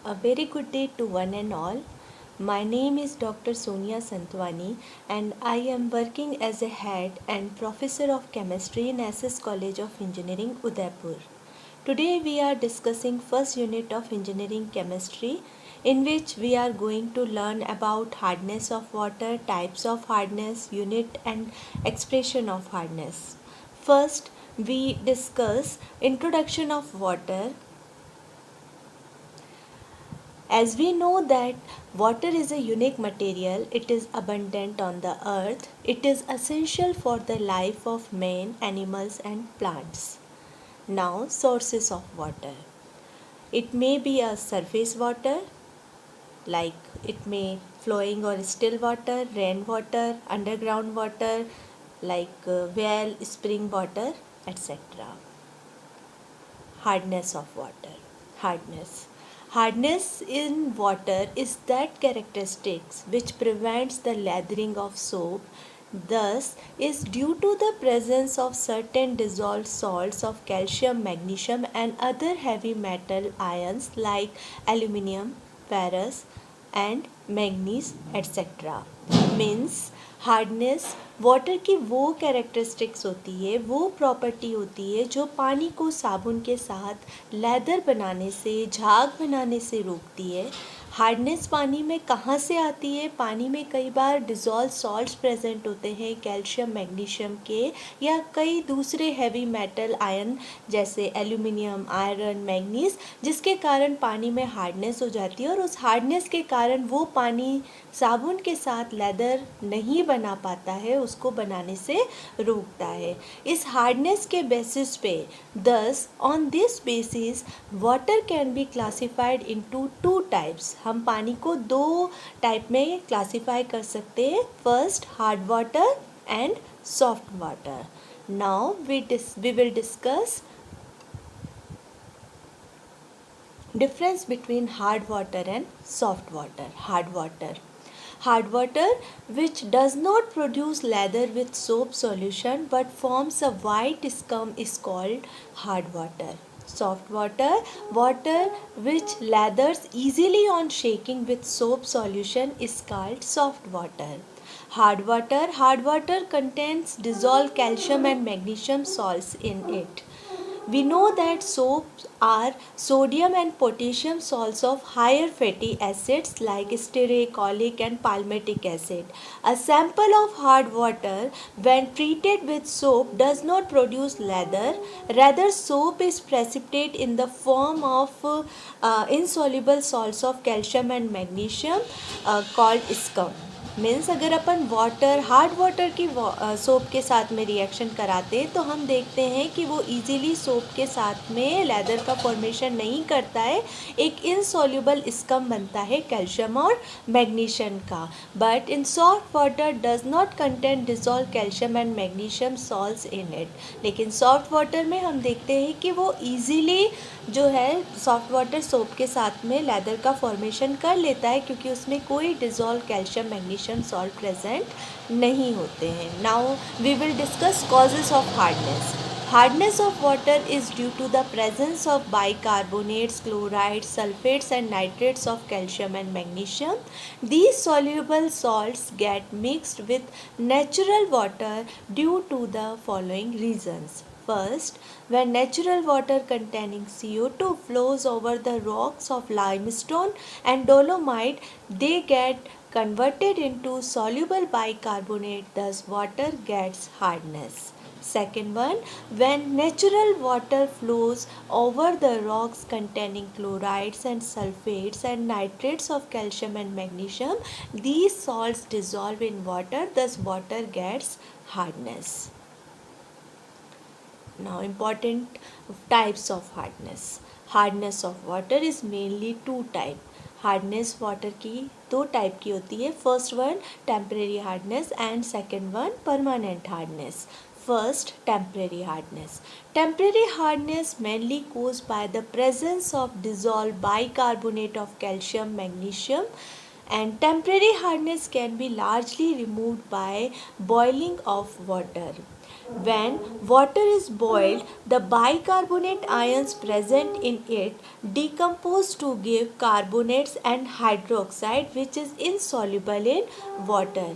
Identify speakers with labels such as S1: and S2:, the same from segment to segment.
S1: A very good day to one and all. My name is Dr. Sonia Santwani and I am working as a head and professor of chemistry in SS College of Engineering, Udaipur. Today we are discussing first unit of engineering chemistry in which we are going to learn about hardness of water, types of hardness, unit and expression of hardness. First we discuss introduction of water. As we know that water is a unique material, it is abundant on the earth, it is essential for the life of man, animals and plants. Now, sources of water. It may be a surface water, like it may flowing or still water, rainwater, underground water, like well, spring water, etc. Hardness of water. Hardness. Hardness in water is that characteristics which prevents the lathering of soap, thus is due to the presence of certain dissolved salts of calcium, magnesium and other heavy metal ions like aluminium, ferrous and manganese etc. Means hardness water की वो characteristics होती है, वो property होती है जो पानी को साबुन के साथ लेदर बनाने से, झाग बनाने से रोकती है. हार्डनेस पानी में कहाँ से आती है? पानी में कई बार डिज़ोल्व सॉल्ट्स प्रेजेंट होते हैं कैल्शियम मैग्नीशियम के या कई दूसरे हैवी मेटल आयन जैसे एल्यूमिनियम, आयरन, मैग्नीज, जिसके कारण पानी में हार्डनेस हो जाती है और उस हार्डनेस के कारण वो पानी साबुन के साथ लेदर नहीं बना पाता है, उसको बनाने से रोकता है. इस हार्डनेस के बेसिस पे दस on this basis water can be classified into two types. हम पानी को दो टाइप में क्लासिफाई कर सकते हैं. First hard water and soft water. Now we will discuss difference between hard water and soft water. Hard water which does not produce lather with soap solution but forms a white scum is called hard water. Soft water, water which lathers easily on shaking with soap solution is called soft water. Hard water contains dissolved calcium and magnesium salts in it. We know that soaps are sodium and potassium salts of higher fatty acids like stearic, oleic and palmitic acid. A sample of hard water when treated with soap does not produce lather. Rather, soap is precipitate in the form of insoluble salts of calcium and magnesium called scum. Means अगर अपन water hard water की soap के साथ में reaction कराते तो हम देखते हैं कि वो इजीली सोप के साथ में लेदर का फॉर्मेशन नहीं करता है, एक इनसॉल्युबल स्कम बनता है कैल्शियम और मैग्नीशियम का. But in soft water does not contain dissolve calcium and magnesium salts in it. लेकिन सॉफ्ट वाटर में हम देखते हैं कि वो ईजीली जो है सॉफ्ट वाटर सोप के साथ में लेदर का फॉर्मेशन कर लेता है क्योंकि उसमें कोई dissolve calcium magnesium salt present नहीं होते हैं. Now we will discuss causes of hardness. Hardness of water is due to the presence of bicarbonates, chlorides, sulfates and nitrates of calcium and magnesium. These soluble salts get mixed with natural water due to the following reasons. First, when natural water containing CO2 flows over the rocks of limestone and dolomite, they get converted into soluble bicarbonate, thus water gets hardness. Second one, when natural water flows over the rocks containing chlorides and sulfates and nitrates of calcium and magnesium, these salts dissolve in water, thus water gets hardness. Now important types of hardness. Hardness of water is mainly two type. Hardness water की दो type की होती है. First one temporary hardness and second one permanent hardness. First, temporary hardness. Temporary hardness mainly caused by the presence of dissolved bicarbonate of calcium, magnesium, and temporary hardness can be largely removed by boiling of water. When water is boiled, the bicarbonate ions present in it decompose to give carbonates and hydroxide, which is insoluble in water.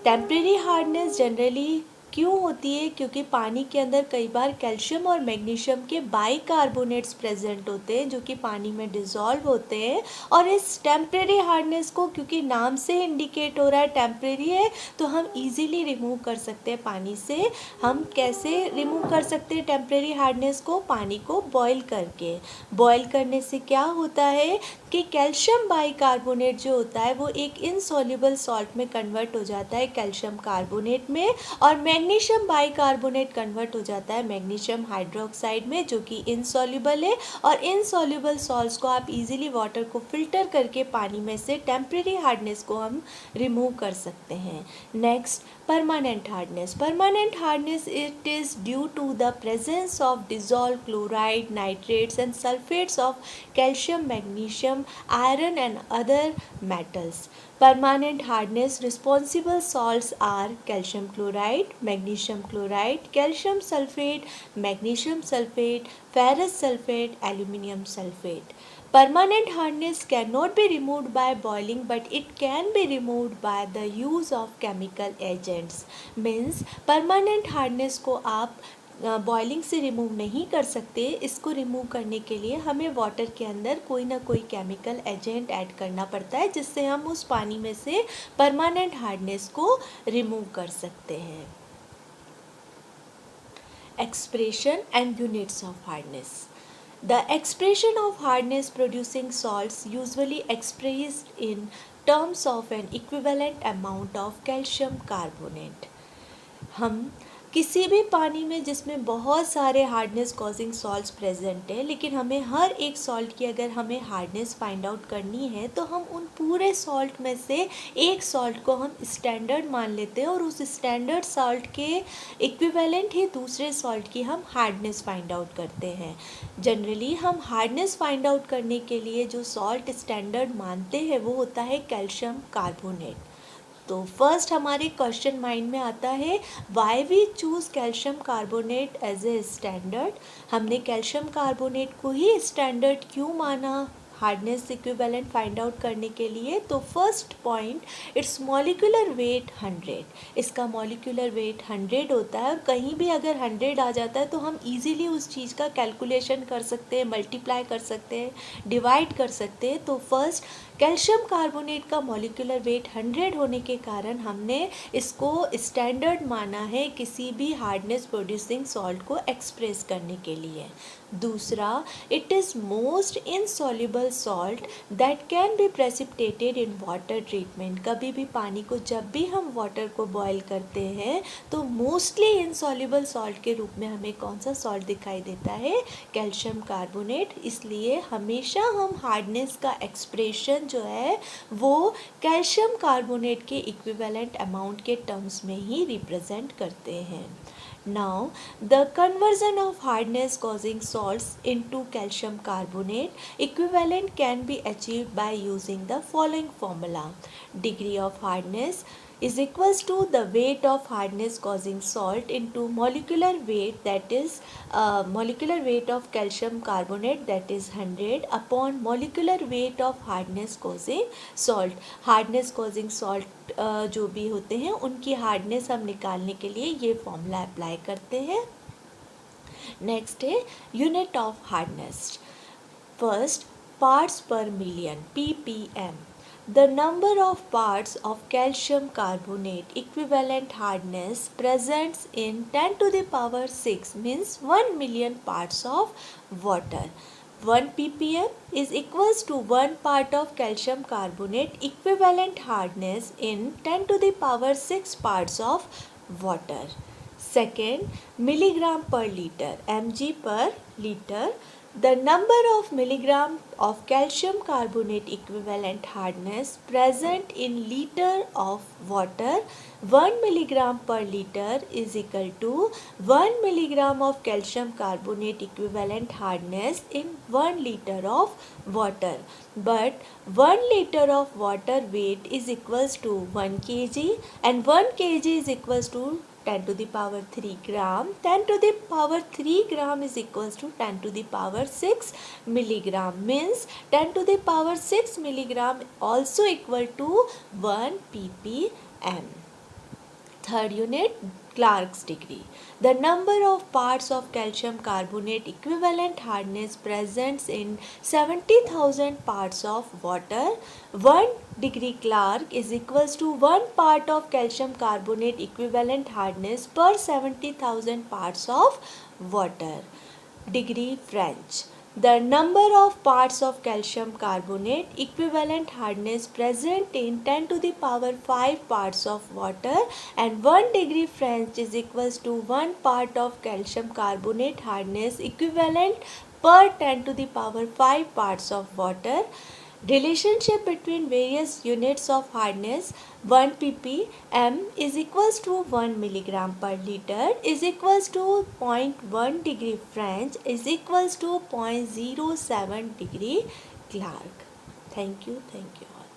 S1: Temporary hardness generally क्यों होती है? क्योंकि पानी के अंदर कई बार calcium और magnesium के बाइकार्बोनेट्स प्रेजेंट होते हैं जो कि पानी में डिज़ोल्व होते हैं। और इस टेम्परेरी हार्डनेस को, क्योंकि नाम से इंडिकेट हो रहा है टेम्परेरी है, तो हम इजीली रिमूव कर सकते हैं पानी से। हम कैसे रिमूव कर सकते हैं टेम्परेरी हार्डनेस को? पानी को बॉईल करके। बॉईल करने से क्या होता है कि कैल्शियम बाइकार्बोनेट जो होता है वो एक इनसॉल्युबल सॉल्ट में कन्वर्ट हो जाता है कैल्शियम कार्बोनेट में, और मैग्नीशियम बाइकार्बोनेट कन्वर्ट हो जाता है मैग्नीशियम हाइड्रोक्साइड में जो कि इनसॉल्युबल है। और इनसॉल्युबल सॉल्ट्स को आप इजीली वाटर को फिल्टर करके पानी में से टेम्परेरी हार्डनेस को हम रिमूव कर सकते हैं। Next, permanent hardness. Permanent hardness, it is due to the presence of dissolved chloride, nitrates and sulfates of calcium, magnesium, iron and other metals. Permanent hardness responsible salts are calcium chloride, magnesium chloride, calcium sulfate, magnesium sulfate, ferrous sulfate, aluminium sulfate. Permanent hardness cannot be removed by boiling, but it can be removed by the use of chemical agents. Means permanent hardness को आप boiling से remove नहीं कर सकते। इसको remove करने के लिए हमें वाटर के अंदर कोई ना कोई केमिकल एजेंट ऐड करना पड़ता है जिससे हम उस पानी में से परमानेंट हार्डनेस को रिमूव कर सकते हैं। Expression and units of hardness. The expression of hardness producing salts usually expressed in terms of an equivalent amount of calcium carbonate. हम किसी भी पानी में जिसमें बहुत सारे हार्डनेस कॉजिंग सॉल्ट्स प्रेजेंट है, लेकिन हमें हर एक सॉल्ट की अगर हमें हार्डनेस फाइंड आउट करनी है तो हम उन पूरे सॉल्ट में से एक सॉल्ट को हम स्टैंडर्ड मान लेते हैं और उस स्टैंडर्ड सॉल्ट के इक्विवेलेंट ही दूसरे सॉल्ट की हम हार्डनेस फाइंड आउट करते हैं। जनरली हम हार्डनेस फाइंड आउट करने के लिए जो सॉल्ट स्टैंडर्ड मानते हैं वो होता है कैल्शियम कार्बोनेट। तो फर्स्ट हमारे क्वेश्चन माइंड में आता है, why we choose calcium carbonate as a standard. हमने कैल्शियम कार्बोनेट को ही स्टैंडर्ड क्यों माना हार्डनेस इक्विवेलेंट फाइंड आउट करने के लिए? तो first point, it's molecular weight 100। इसका मॉलिक्यूलर वेट 100 होता है और कहीं भी अगर 100 आ जाता है तो हम इजीली उस चीज़ का कैलकुलेशन कर सकते हैं, मल्टीप्लाई कर सकते हैं, डिवाइड कर सकते हैं। तो फर्स्ट, कैल्शियम कार्बोनेट का मॉलिक्यूलर वेट 100 होने के कारण हमने इसको स्टैंडर्ड माना है किसी भी हार्डनेस प्रोड्यूसिंग सॉल्ट को एक्सप्रेस करने के लिए। दूसरा, it is most insoluble salt that can be precipitated in water treatment. कभी भी पानी को जब भी हम वाटर को बॉयल करते हैं तो मोस्टली इनसॉल्युबल सॉल्ट के रूप में हमें कौन सा सॉल्ट दिखाई देता है? Calcium carbonate. इसलिए हमेशा हम हार्डनेस का एक्सप्रेशन जो है वो कैल्शियम कार्बोनेट के इक्विवेलेंट अमाउंट के टर्म्स में ही रिप्रेजेंट करते हैं। Now, the conversion of hardness causing salts into calcium carbonate equivalent can be achieved by using the following formula. Degree of hardness is equals to the weight of hardness causing salt into molecular weight, that is molecular weight of calcium carbonate, that is 100 upon molecular weight of hardness causing salt. hardness causing salt जो भी होते हैं उनकी hardness हम निकालने के लिए ये फॉर्मूला अप्लाई करते हैं। नेक्स्ट है unit of hardness. First, parts पर million, ppm. The number of parts of calcium carbonate equivalent hardness presents in 10 to the power 6 means 1 million parts of water. 1 ppm is equals to 1 part of calcium carbonate equivalent hardness in 10 to the power 6 parts of water. Second, milligram per liter, mg per liter. The number of milligram of calcium carbonate equivalent hardness present in liter of water. 1 milligram per liter is equal to 1 milligram of calcium carbonate equivalent hardness in 1 liter of water. But 1 liter of water weight is equals to 1 kg and 1 kg is equals to 10 to the power 3 gram. 10 to the power 3 gram is equals to 10 to the power 6 milligram, means 10 to the power 6 milligram also equal to 1 ppm. Third unit, Clark's degree. The number of parts of calcium carbonate equivalent hardness present in 70,000 parts of water. 1 degree Clark is equals to 1 part of calcium carbonate equivalent hardness per 70,000 parts of water. Degree French. The number of parts of calcium carbonate equivalent hardness present in 10 to the power 5 parts of water, and 1 degree French is equals to 1 part of calcium carbonate hardness equivalent per 10 to the power 5 parts of water. Relationship between various units of hardness, 1 ppm is equals to 1 milligram per liter is equals to 0.1 degree French is equals to 0.07 degree Clark. Thank you all.